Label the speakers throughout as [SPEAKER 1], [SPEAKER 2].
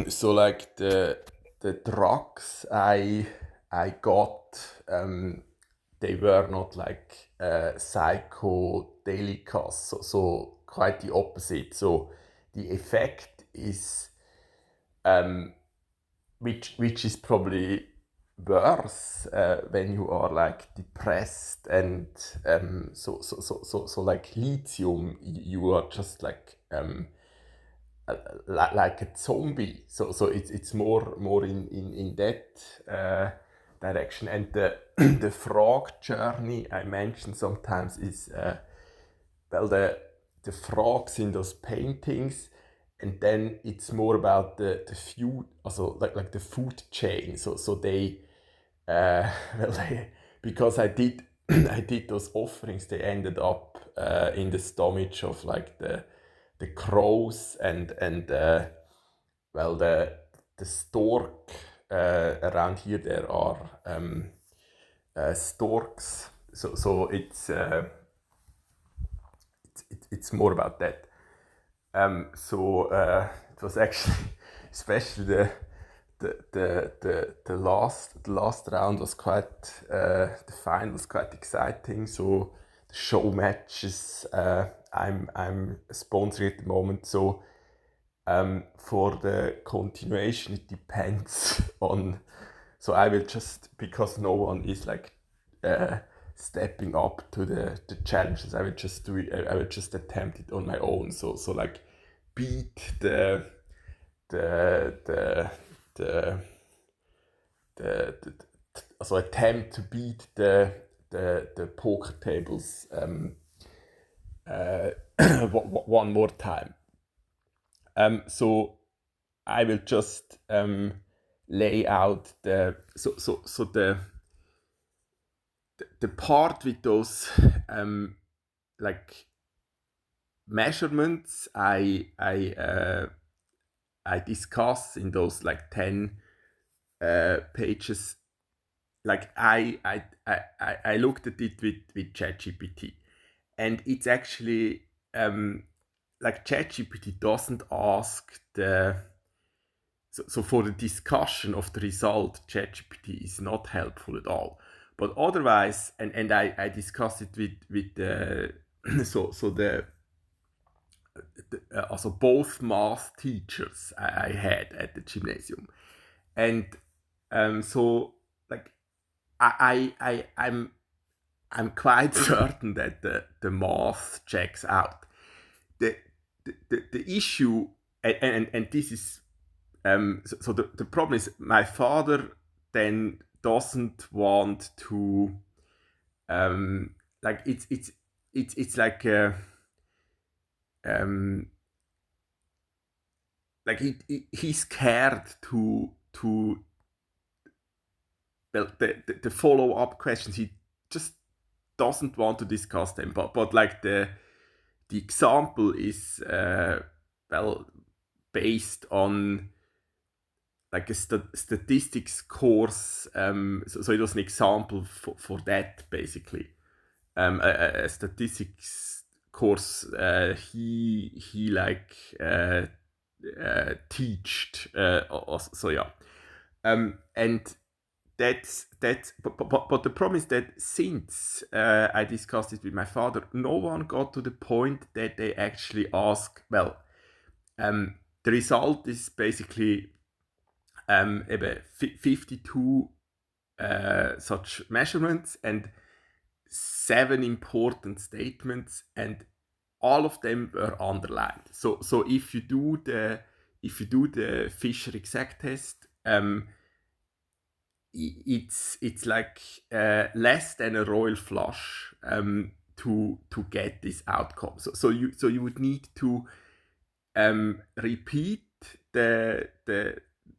[SPEAKER 1] So like the drugs I got, they were not like psychedelicas, so quite the opposite. So the effect is um, which is probably worse when you are like depressed and so like lithium, you are just like a zombie. So it's more in that direction. And the the frog journey I mentioned sometimes is well the frogs in those paintings, and then it's more about the food, also like the food chain. So they well they, because I did I did those offerings, they ended up in the stomach of like the crows and well the stork. Around here there are storks, so it's more about that. It was actually especially the last round was quite the final was quite exciting. So the show matches I'm sponsoring at the moment. So for the continuation, it depends on. So I will just, because no one is like uh, stepping up to the challenges. I will just do it. I will just attempt it on my own. So like beat the the the the also attempt to beat the poker tables uh, one more time. So I will just lay out the part with those like measurements I discuss in those like 10 pages. Like I looked at it with ChatGPT, and it's actually like ChatGPT doesn't ask so for the discussion of the result, ChatGPT is not helpful at all. But otherwise, and I discussed it with so also both math teachers I had at the gymnasium, and so like I'm quite certain that the math checks out. The the issue, and this is so the problem is my father then doesn't want to like it's um like he's scared to well the follow-up questions. He just doesn't want to discuss them, but like the example is well based on like a statistics course. So it was an example for that basically. A statistics course he like teached. So yeah, and but the problem is that since I discussed it with my father, no one got to the point that they actually ask. Well, the result is basically eben 52 such measurements and 7 important statements, and all of them were underlined. So if you do the Fisher exact test, it's like less than a royal flush to get this outcome. So you would need to repeat the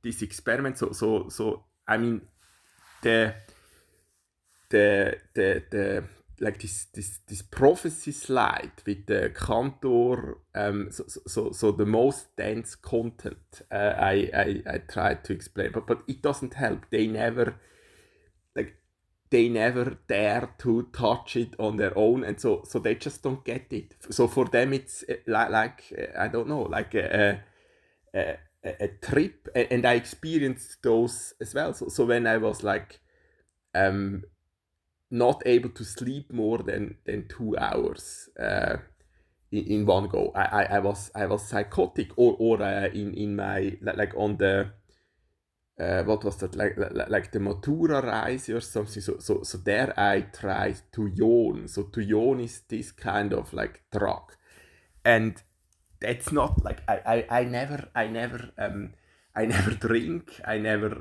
[SPEAKER 1] this experiment. So I mean the the like this prophecy slide with the Cantor, so the most dense content I tried to explain, but it doesn't help. Like they never dare to touch it on their own, and so they just don't get it. So for them it's like I don't know, like a trip, and I experienced those as well. So when I was like not able to sleep more than 2 hours in one go, I was psychotic, or in my like on the what was that, like the Matura Reise or something. So there I tried to yawn. So to yawn is this kind of like drug, and that's not like I never drink. I never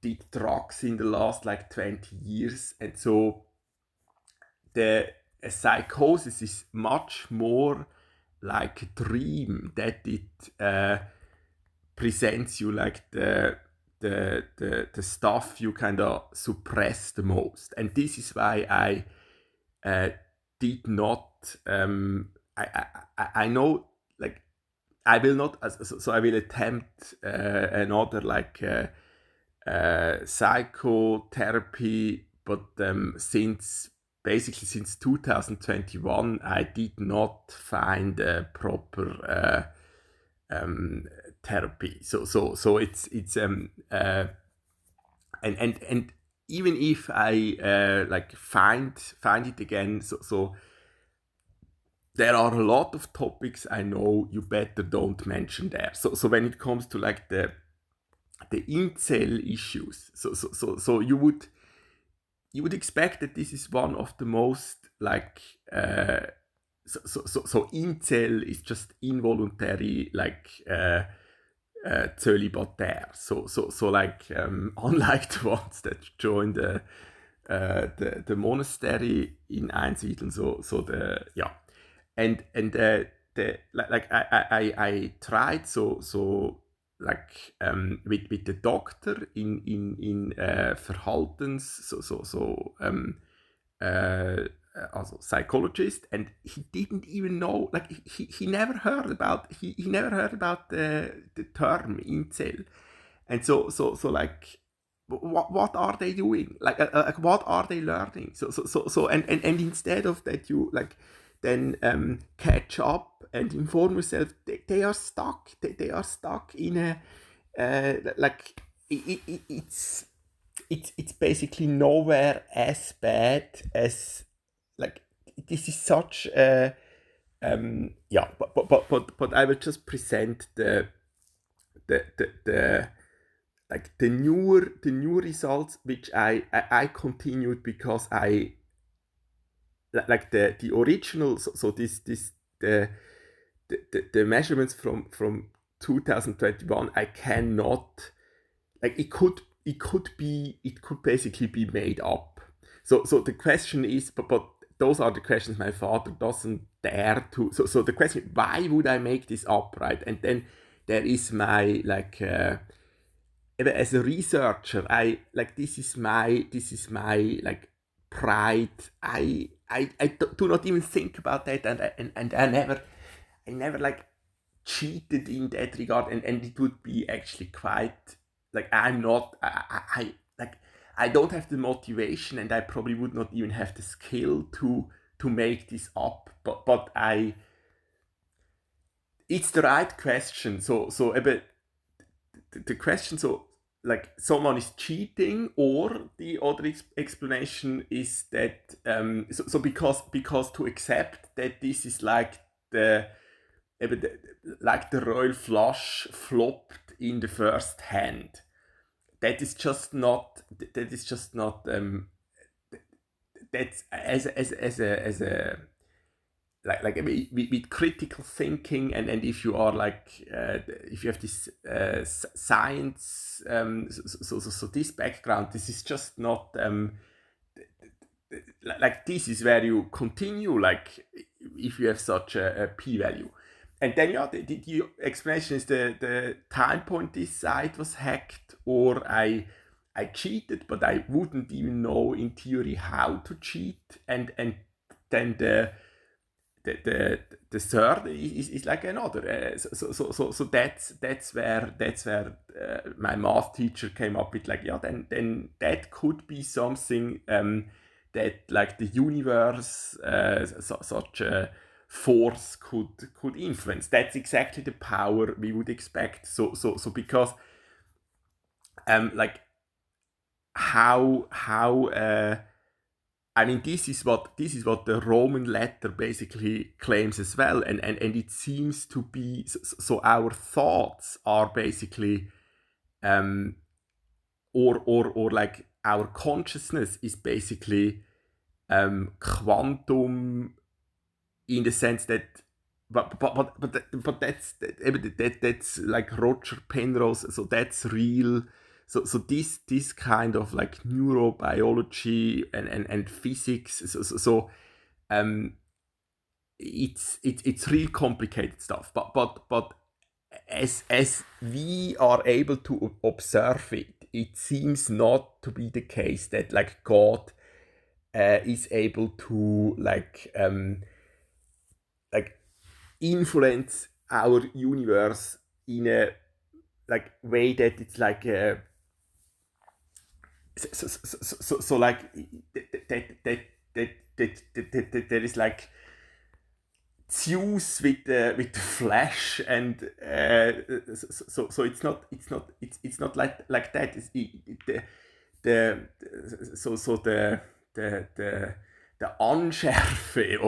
[SPEAKER 1] did drugs in the last like 20 years, and so the psychosis is much more like a dream that it presents you like the stuff you kind of suppress the most. And this is why I did not I know, like, I will not, so I will attempt another like psychotherapy, but since 2021 I did not find a proper therapy. So it's and even if I like find it again, so there are a lot of topics I know you better don't mention there. So when it comes to like the incel issues, so you would expect that this is one of the most like so incel is just involuntary like celibataire. So like unlike the ones that join the monastery in Einsiedeln, so the yeah, and the like I tried so like with the doctor in Verhaltens, also psychologist, and he didn't even know, like he never heard about the term incel. And so like what are they doing, like what are they learning? And instead of that you like then catch up and inform yourself, they are stuck, they are stuck in a like it's basically nowhere as bad as, like, this is such a yeah, but I will just present the like the new results, which I continued because I like the original, so this the measurements from 2021 I cannot, like, it could basically be made up. So the question is, but those are the questions my father doesn't dare to. So the question, why would I make this up, right? And then there is my like as a researcher, I like this is my like pride. I do not even think about that, and I never like cheated in that regard, and it would be actually quite like I'm not I like I don't have the motivation, and I probably would not even have the skill to make this up, but it's the right question. So the question, so like someone is cheating, or the other explanation is that so because to accept that this is like the like the royal flush flopped in the first hand, that is just not that's as a like with critical thinking, and if you are like if you have this science so this background, this is just not like this is where you continue, like if you have such a p-value. And then yeah, the explanation is the time point this site was hacked, or I cheated, but I wouldn't even know in theory how to cheat, and then the third is like another. So that's where my math teacher came up with, like, yeah, then that could be something that like the universe, such a force could influence. That's exactly the power we would expect. So because like how I mean, this is what the Roman letter basically claims as well, and it seems to be so. Our thoughts are basically, or like our consciousness is basically quantum, in the sense that, but that's like Roger Penrose. So that's real. So this kind of like neurobiology and physics. So it's real complicated stuff. But as we are able to observe it, it seems not to be the case that like God is able to like influence our universe in a like way that it's like so like that there is like Zeus with the flesh, and so it's not like that. The so the Unschärfe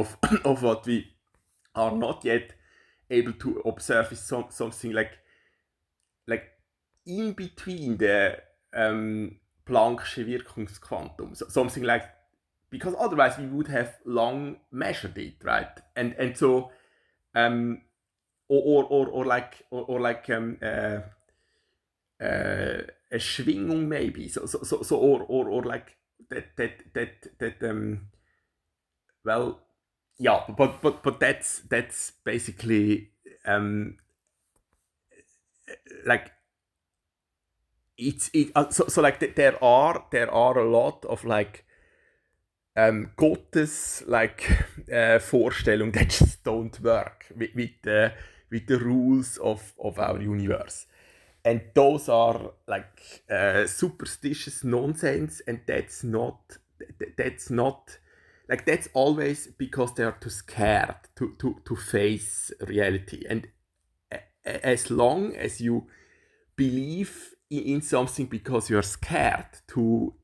[SPEAKER 1] of what we are not yet able to observe is something like in between the Planck'sche Wirkungsquantum, so something like, because otherwise we would have long measured it, right? And so or like a Schwingung maybe, so or like that well, yeah, but that's basically like so like there are a lot of like Gottes like Vorstellungen that just don't work with the rules of our universe, and those are like superstitious nonsense, and that's not like, that's always because they are too scared to face reality. And as long as you believe in something because you're scared to,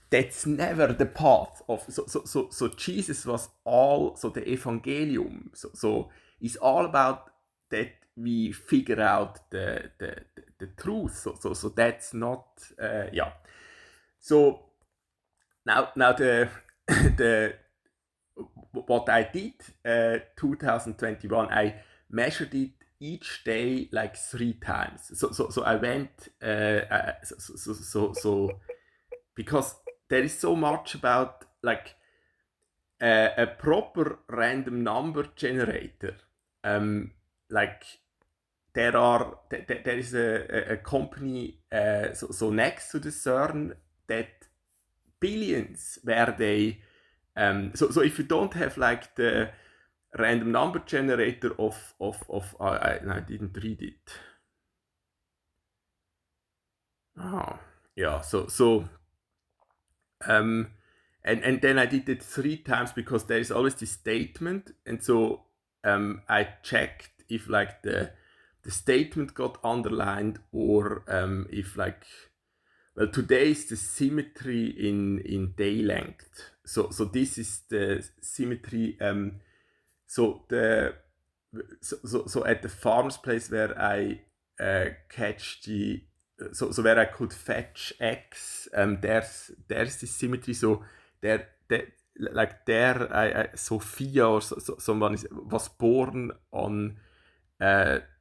[SPEAKER 1] that's never the path of. So Jesus was all, so the evangelium so is all about that we figure out the truth. So that's not yeah. So now the the what I did 2021, I measured it each day like 3 times. So I went so because there is so much about like a proper random number generator. Like there is a company so next to the CERN that billions where they so if you don't have like the random number generator of I didn't read it. Oh, yeah. So and then I did it 3 times because there is always this statement, and so I checked if like the statement got underlined, or if like, well, today is the symmetry in day length. So this is the symmetry. So at the farmer's place where I catch the so where I could fetch X, there's the symmetry. So there like there Sophia or someone was born on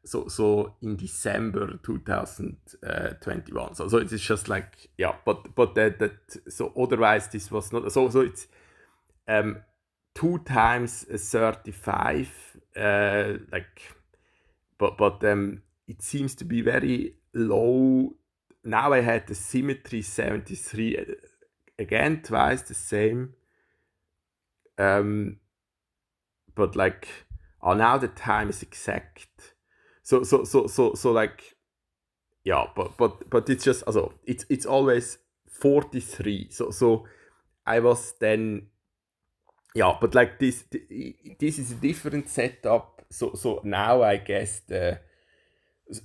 [SPEAKER 1] so in December 2021. So it is just like, yeah, but that so otherwise this was not so it's 2 times 35 like, but it seems to be very low. Now I had the symmetry 73 again, twice the same, but like, oh, now the time is exact. So like, yeah, but it's just also it's always 43. So I was then yeah, but like this is a different setup. So now I guess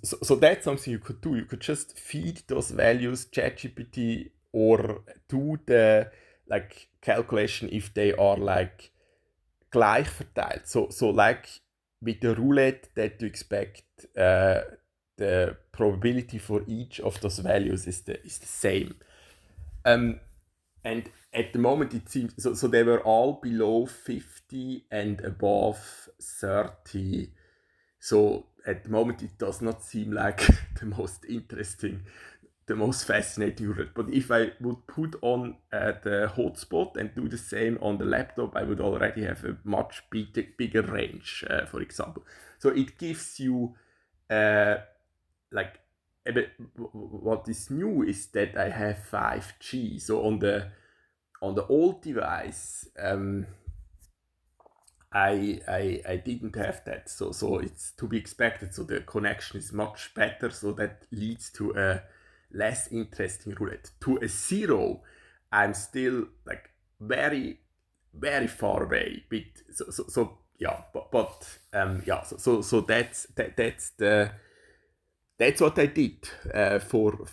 [SPEAKER 1] so that's something you could do. You could just feed those values ChatGPT or do the like calculation if they are like gleich verteilt. So like with the roulette that you expect the probability for each of those values is the same. Um, and at the moment it seems so they were all below 50 and above 30. So at the moment it does not seem like the most interesting, the most fascinating route. But if I would put on the hotspot and do the same on the laptop, I would already have a much bigger range, for example. So it gives you uh, like what is new is that I have 5G. So on the old device, I didn't have that. So it's to be expected. So the connection is much better. So that leads to a less interesting roulette. To a zero, I'm still like very far away. So yeah, but yeah. So that's what I did for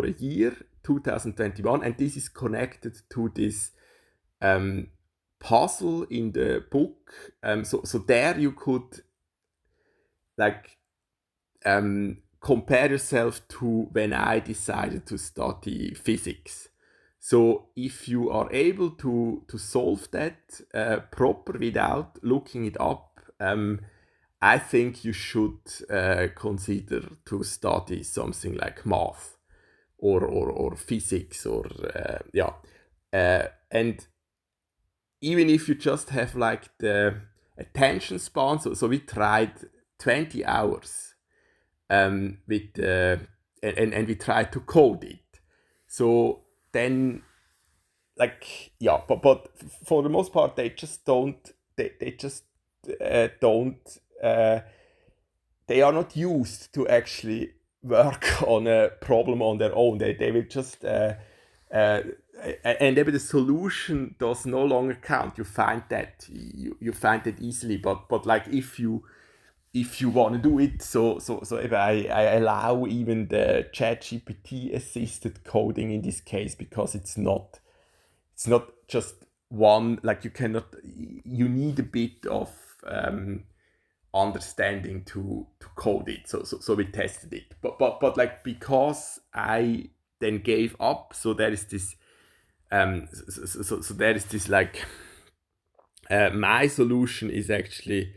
[SPEAKER 1] a year, 2021, and this is connected to this um, puzzle in the book. So there you could like compare yourself to when I decided to study physics. So if you are able to solve that proper without looking it up, I think you should consider to study something like math or physics or yeah. And even if you just have like the attention span, so we tried 20 hours with and we tried to code it. So then like yeah, but for the most part they just don't they just don't uh, they are not used to actually work on a problem on their own. They will just uh, and maybe the solution does no longer count. You find that you find that easily, but like if you want to do it, so if I allow even the ChatGPT assisted coding in this case because it's not just one, like you cannot, you need a bit of understanding to code it. So we tested it, but like because I then gave up, so there is this so there is this like my solution is actually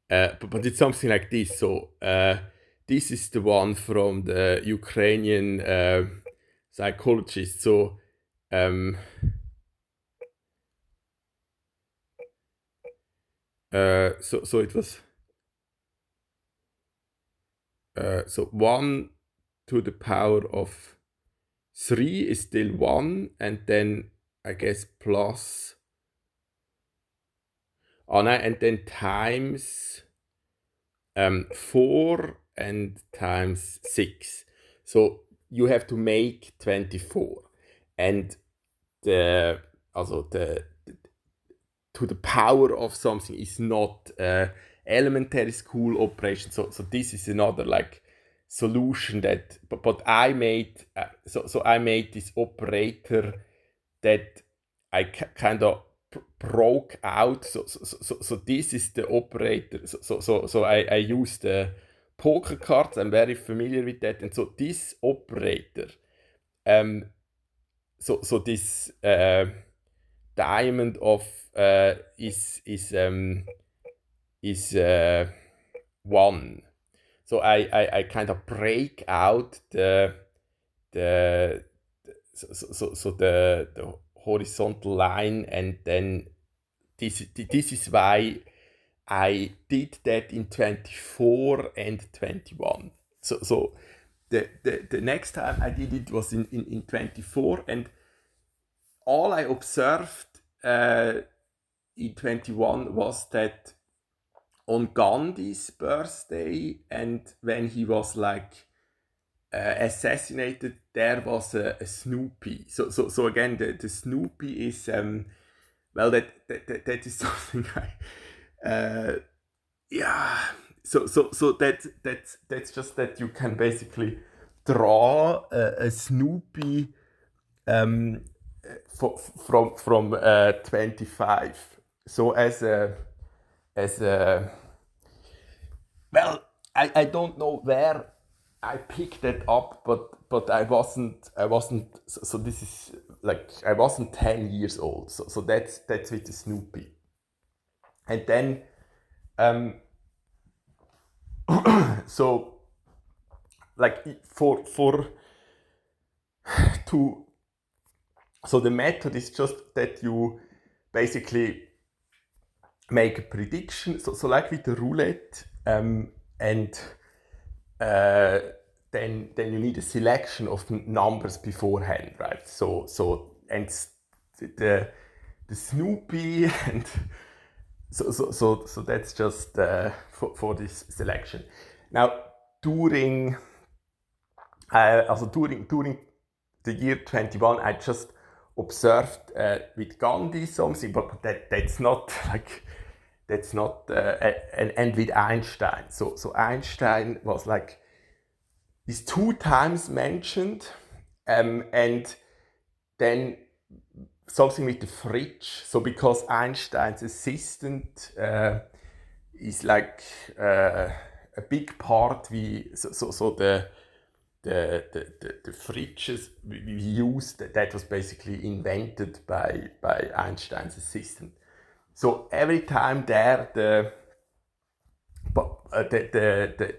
[SPEAKER 1] but it's something like this. So this is the one from the Ukrainian psychologist. So um, so it was so 1 to the power of 3 is still 1, and then I guess plus oh no, and then times 4 and times 6. So you have to make 24, and the also the to the power of something is not elementary school operation. So this is another like solution that but I made so I made this operator that I kind of broke out. So this is the operator. So I use the poker cards. I'm very familiar with that, and so this operator um so this diamond of is 1. So I kind of break out the the horizontal line, and then this is why I did that in 24 and 21. So the next time I did it was in 24, and all I observed in 21 was that on Gandhi's birthday and when he was like assassinated, there was a Snoopy. So again, the Snoopy is well, that is something yeah. So that's just that you can basically draw a Snoopy um, from 25. So as a well, I don't know where I picked that up, but I wasn't so this is like I wasn't 10 years old. So that's with the Snoopy. And then um so like for to so the method is just that you basically make a prediction, so like with the roulette, and uh, then you need a selection of numbers beforehand, right? And the Snoopy and so that's just for this selection. Now during during the year 21, I just observed with Gandhi something, but that's not like that's not and with Einstein. So Einstein was like is 2 times mentioned, and then something with the fridge. So because Einstein's assistant is like a big part, so the fridges we used, that was basically invented by Einstein's assistant. So every time there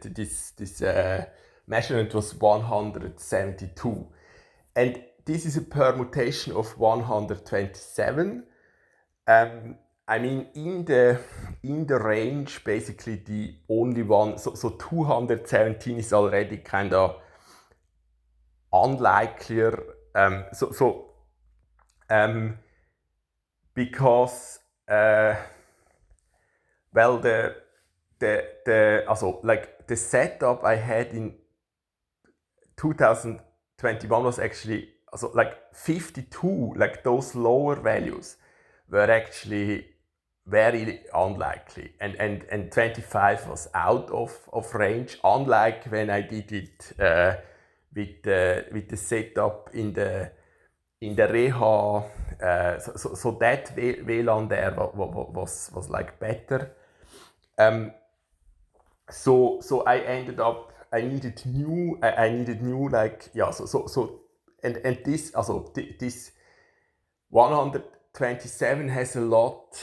[SPEAKER 1] this measurement was 172, and this is a permutation of 127. I mean, in the range, basically the only one. So 217 is already kind of unlikelier. Because well, also like the setup I had in 2021 was actually also like 52, like those lower values were actually very unlikely, and 25 was out of range, unlike when I did it with the setup in the Reha. So that WLAN there was like better. So I ended up I needed new like yeah so and this also this 127 has a lot.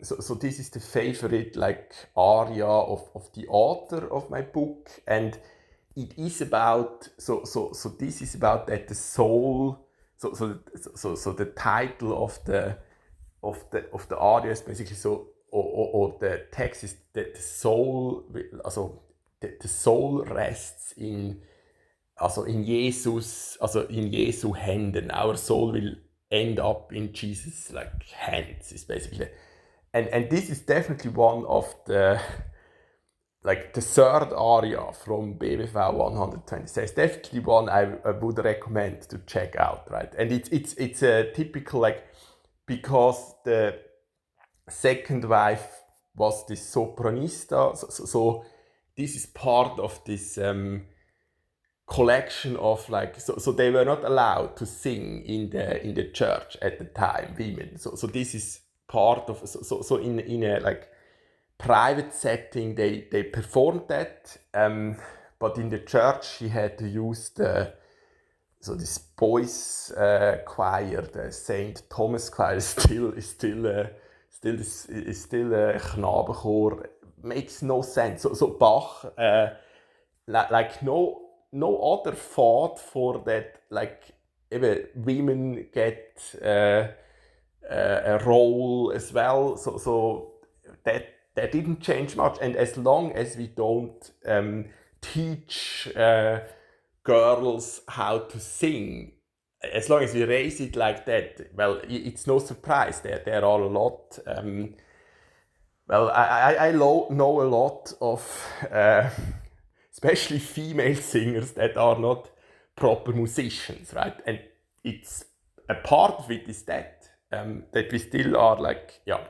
[SPEAKER 1] So this is the favorite like aria of the author of my book, and it is about so this is about that the soul. So the title of the aria is basically so, or the text is that the soul, also the soul rests in, also in Jesus, also in Jesu Händen. Our soul will end up in Jesus like hands, is basically. And this is definitely one of the like the third aria from BWV 126. It's definitely one I would recommend to check out, right? And it's a typical like, because the second wife was this sopranista, so this is part of this collection of like, so they were not allowed to sing in the church at the time, women. So this is part of so in a like private setting they performed that, but in the church she had to use this boys choir, the Saint Thomas choir, is still a Knabenchor. Makes no sense. So Bach, like no other thought for that, like even women get a role as well. So that didn't change much. And as long as we don't teach girls how to sing, as long as we raise it like that, well, it's no surprise that there are a lot. Well, I know a lot of, especially female singers that are not proper musicians, right? And it's a part of it is that that we still are like, yeah.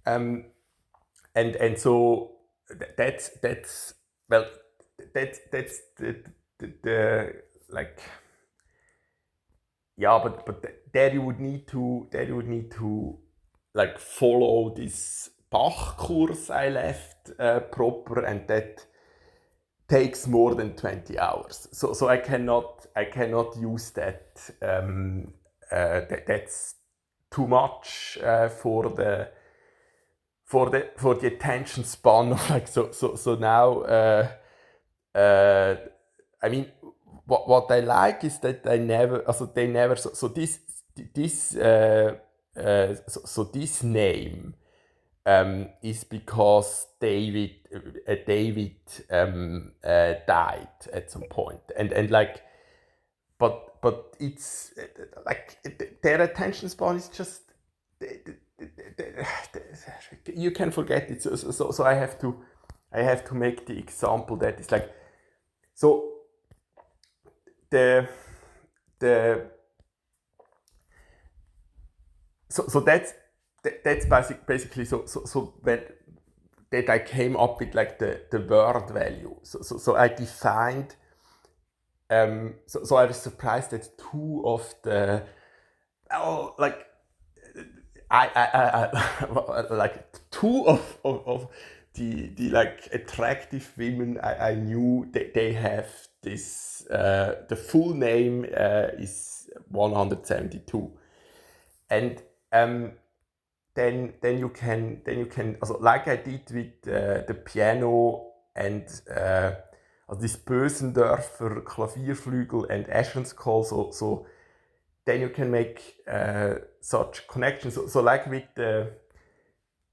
[SPEAKER 1] And so that's well, that's the like, yeah, but there you would need to like follow this Bach course I left proper, and that takes more than 20 hours. So I cannot use that. That's too much for the attention span of like so now. I mean, what I like is that they never this name is because David died at some point, and like, but it's like their attention span is just you can forget it. So I have to make the example that it's like, so the so that's basically so when that I came up with like the word value. So I defined. So I was surprised that two of the like I like two of the like attractive women I knew, they have this the full name is 172, and then you can also, like I did with the piano and also this Bösendorfer Klavierflügel and Eschenskol, so then you can make such connections. So like with the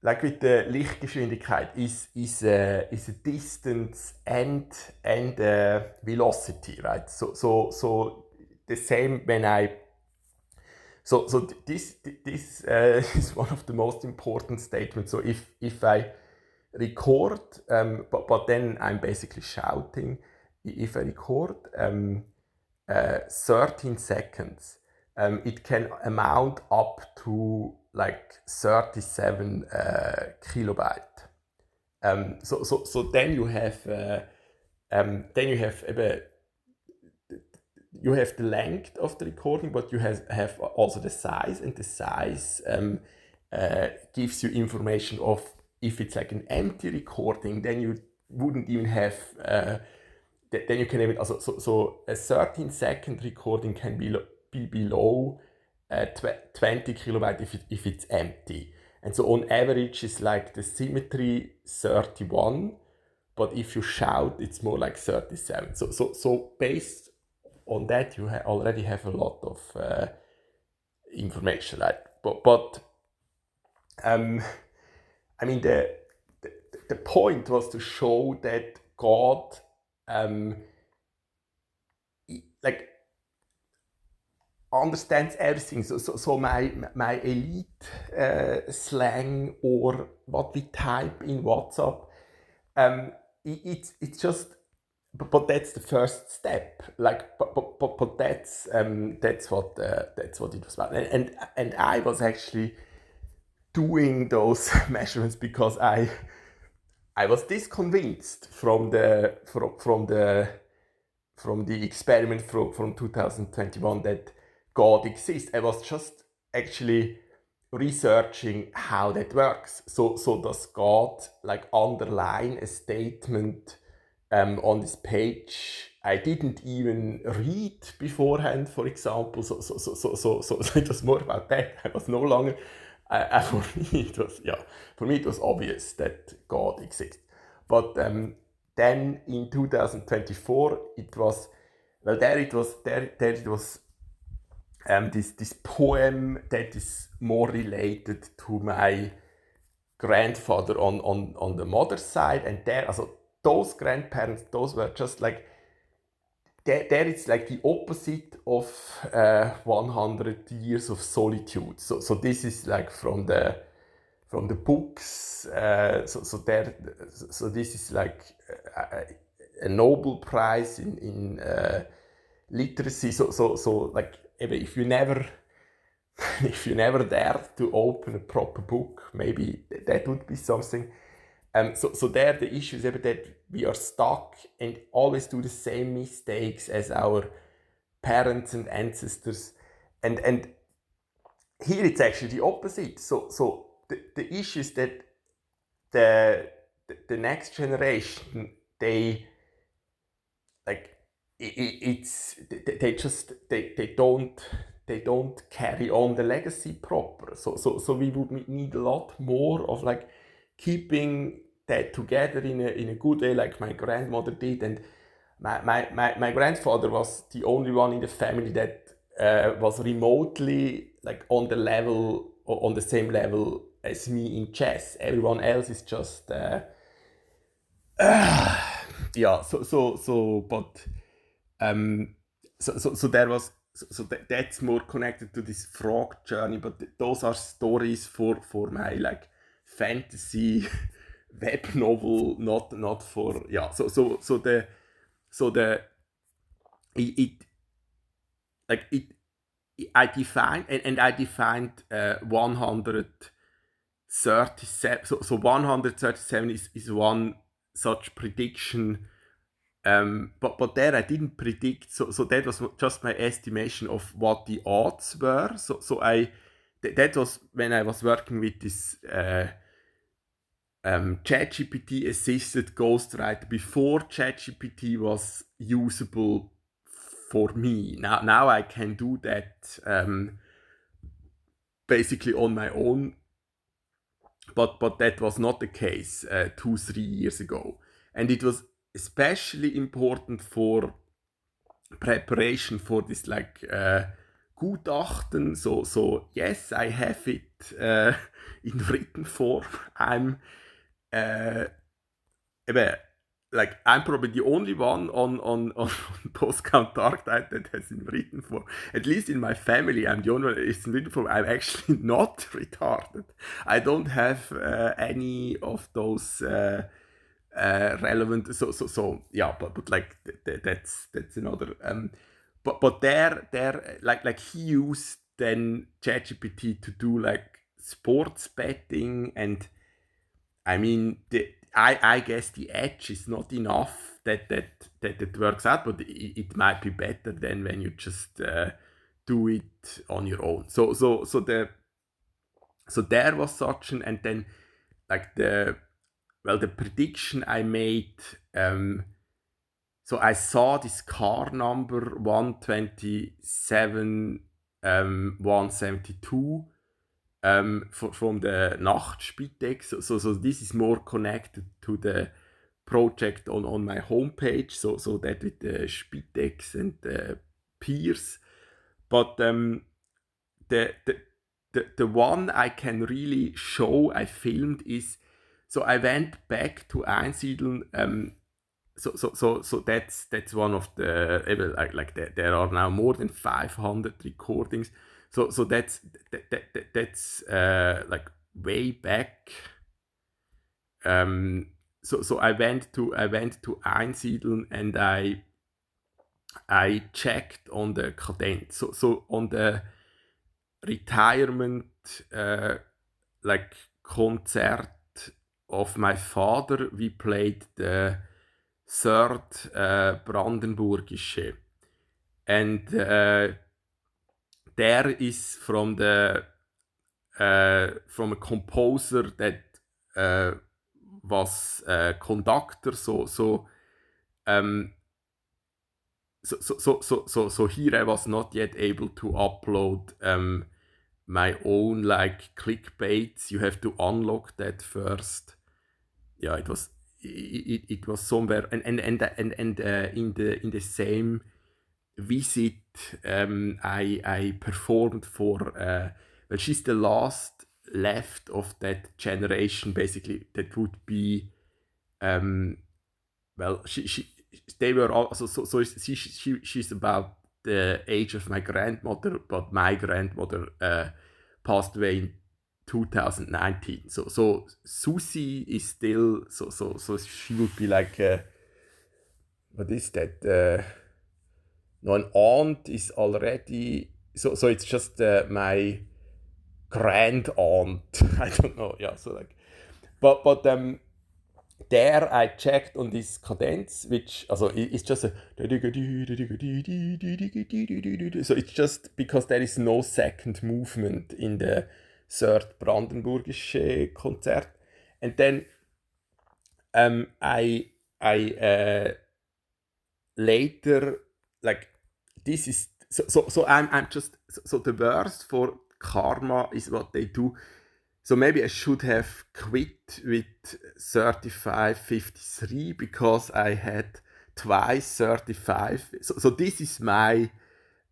[SPEAKER 1] Lichtgeschwindigkeit is a distance and velocity, right? So the same when I so this is one of the most important statements. So if I record, but then I'm basically shouting. If I record 13 seconds, it can amount up to like 37 kilobyte. So then you have you have the length of the recording, but you have also the size, and the size gives you information of if it's like an empty recording, then you wouldn't even have then you can even also so a 13-second recording can be below 20 kilobyte if it's empty, and so on average is like the symmetry 31, but if you shout it's more like 37. So based on that you already have a lot of information, right? But I mean the point was to show that God like understands everything. So my elite slang or what we type in WhatsApp, it's just. But that's the first step. Like, but that's what it was about. And I was actually doing those measurements because I was disconvinced from the experiment from 2021 that God exists. I was just actually researching how that works. So does God like underline a statement on this page I didn't even read beforehand, for example? So it was more about that. I was no longer. For me it was obvious that God exists. But then in 2024 it was this poem that is more related to my grandfather on the mother's side, and those grandparents, those were just like there it's like the opposite of 100 years of solitude. So this is like from the books. So this is like a Nobel Prize in literacy. So like if you never if you never dare to open a proper book, maybe that would be something. So there the issue is even that we are stuck and always do the same mistakes as our parents and ancestors. And here it's actually the opposite. So the issue is that the next generation, they like it's they don't carry on the legacy proper. So we would need a lot more of like keeping that together in a good way, like my grandmother did. And my grandfather was the only one in the family that was remotely like on the level or on the same level as me in chess. Everyone else is just yeah. But um, so there was that's more connected to this frog journey. But those are stories for my like fantasy web novel, not for yeah. So the it like it I defined and I defined 137. So 137 is one such prediction. But there I didn't predict. So that was just my estimation of what the odds were. That was when I was working with this ChatGPT assisted ghostwriter before ChatGPT was usable for me. Now I can do that basically on my own, but that was not the case 2-3 years ago, and it was especially important for preparation for this like Gutachten. So yes, I have it in written form. Uh, I'm probably the only one on Postcount Dark Tide that has in written form. At least in my family, I'm the only one that is in written form. I'm actually not retarded. I don't have any of those relevant. So yeah, but like that's another. But there like he used then ChatGPT to do like sports betting. And I mean, I guess the edge is not enough that it works out, but it might be better than when you just do it on your own. So there was such an, and then like the prediction I made. So I saw this car number 127 172 from the Nachtspitex. So this is more connected to the project on my homepage. So that with the Spitex and the peers. But the one I can really show I filmed is, so I went back to Einsiedeln. So that's one of the like there are now more than 500 recordings. So that's like way back. So I went to Einsiedeln and I checked on the cadence. So on the retirement like concert of my father, we played the third Brandenburgische, and there is from a composer that was a conductor. So here I was not yet able to upload my own like clickbaits. You have to unlock that first. Yeah, it was somewhere, and in the same visit I performed for well, she's the last left of that generation basically. That would be well, they were all so she's about the age of my grandmother, but my grandmother passed away in 2019. So Susie is still so she would be like what is that? No, an aunt is already, so it's just my grand aunt. I don't know. Yeah, so like, but there I checked on this cadence, which also it's just a so it's just because there is no second movement in the third Brandenburgische Konzert, and then I later like this is so I'm just so the worst for karma is what they do. So maybe I should have quit with 35:53 because I had twice 35. So this is my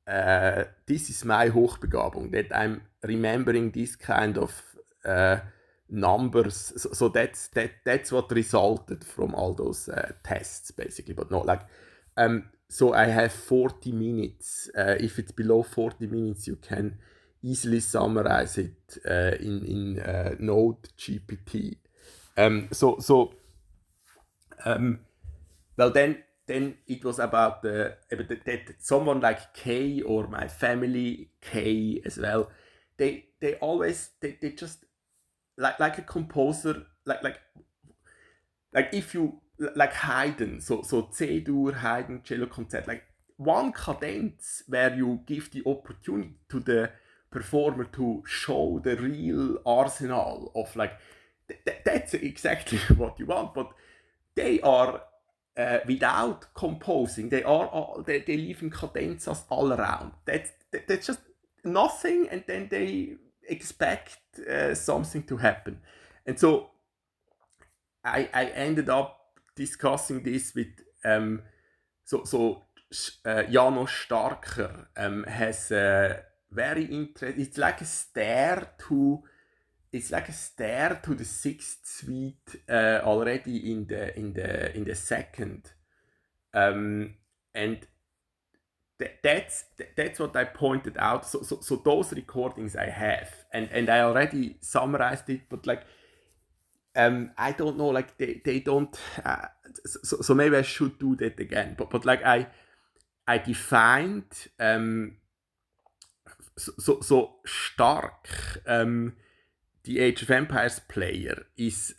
[SPEAKER 1] Hochbegabung, that I'm remembering this kind of uh, numbers. So that's what resulted from all those tests, basically. But not like so I have 40 minutes. If it's below 40 minutes, you can easily summarize it in Node GPT. Um, well, then it was about that someone like K or my family K as well. They always they just like a composer like if you like Haydn, so C-Dur, Haydn, cello concert, like one cadence where you give the opportunity to the performer to show the real arsenal of like that's exactly what you want, but they are without composing, they live in cadenzas all around. That's just nothing, and then they expect something to happen, and so I ended up discussing this with Janos Starker has very interesting. It's like a stair to the sixth suite already in the second, and that's what I pointed out. So those recordings I have, and I already summarized it, but like I don't know, like they don't. So maybe I should do that again. But like I defined so stark the Age of Empires player is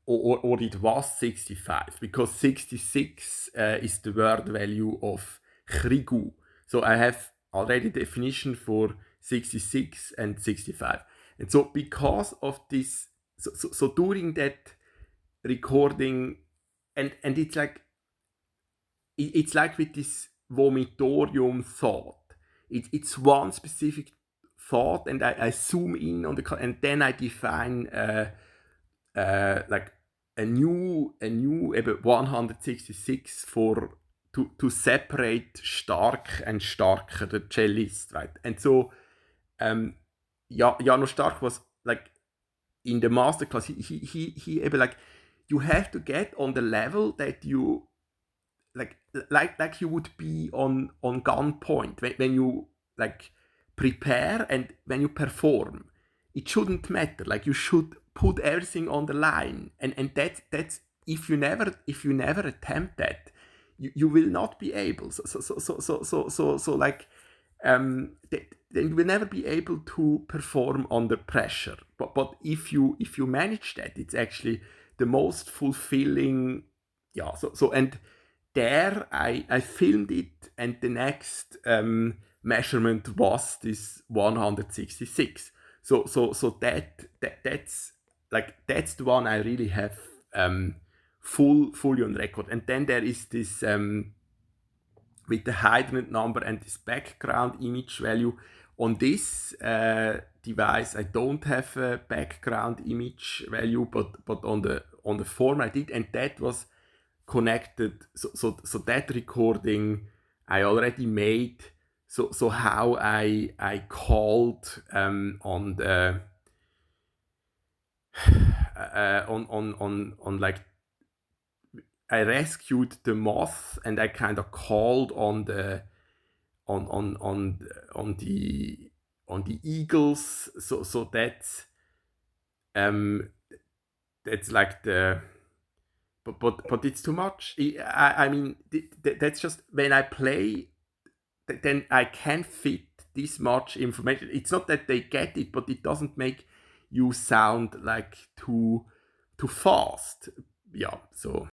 [SPEAKER 1] or it was 65 because 66 is the word value of Krigu. So I have already definition for 66 and 65. And so because of this, so during that recording, and it's like with this vomitorium thought. It's one specific thought, and I zoom in on the and then I define like a new 166 for to separate Stark and Starker, the cellist, right? And so Jano Stark was like in the masterclass. He able like you have to get on the level that you like you would be on gunpoint when you like prepare and when you perform. It shouldn't matter. Like you should put everything on the line, and that's if you never attempt that, you will not be able. So like then you will never be able to perform under pressure. But if you manage that, it's actually the most fulfilling. Yeah. So and there I filmed it, and the next measurement was this 166. So that's like that's the one I really have fully on record. And then there is this with the hydrant number and this background image value. On this device I don't have a background image value, but on the form I did, and that was connected. So that recording I already made. So how I called on the on like I rescued the moth, and I kind of called on the on the eagles. So um that's like the but it's too much. I mean that's just when I play, then I can fit this much information. It's not that they get it, but it doesn't make you sound like too fast. Yeah, so